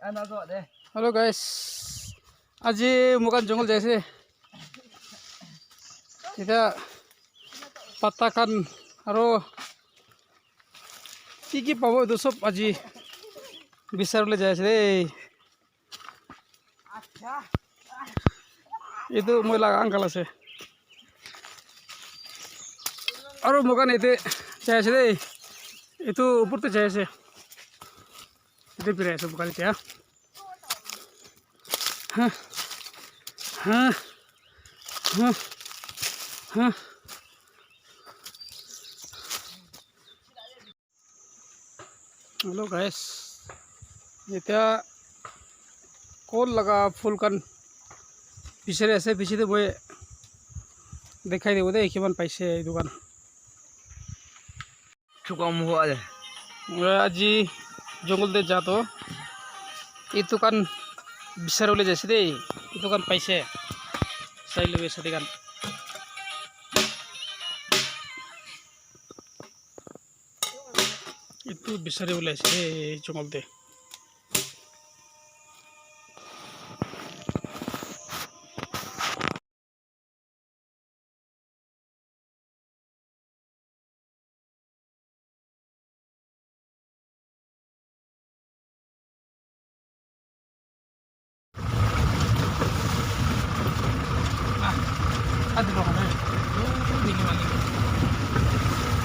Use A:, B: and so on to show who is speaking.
A: hello guys आज मुकान जंगल जाइसे इतना पत्ता खान आरो की पाबो तो सब आज बिचारले जाइसे रे ये तो मैं लगा अंकल से और मुकान इतने जाइसे रे ये तो ऊपर तो जाइसे इतने फिर ऐसे मुकान क्या हाँ हाँ हाँ हाँ हेलो गाइस इतना कॉल लगा फुल कान पीछे ऐसे पीछे तो मैं दिखाई दे दे किमान पैसे दुकान
B: कम हुआ है
A: आज जंगल दे जा तो ये दुकान बिचारले जैसे दे ये दुकान पैसे सही लगे सदिकान itu bisa diulas jengol deh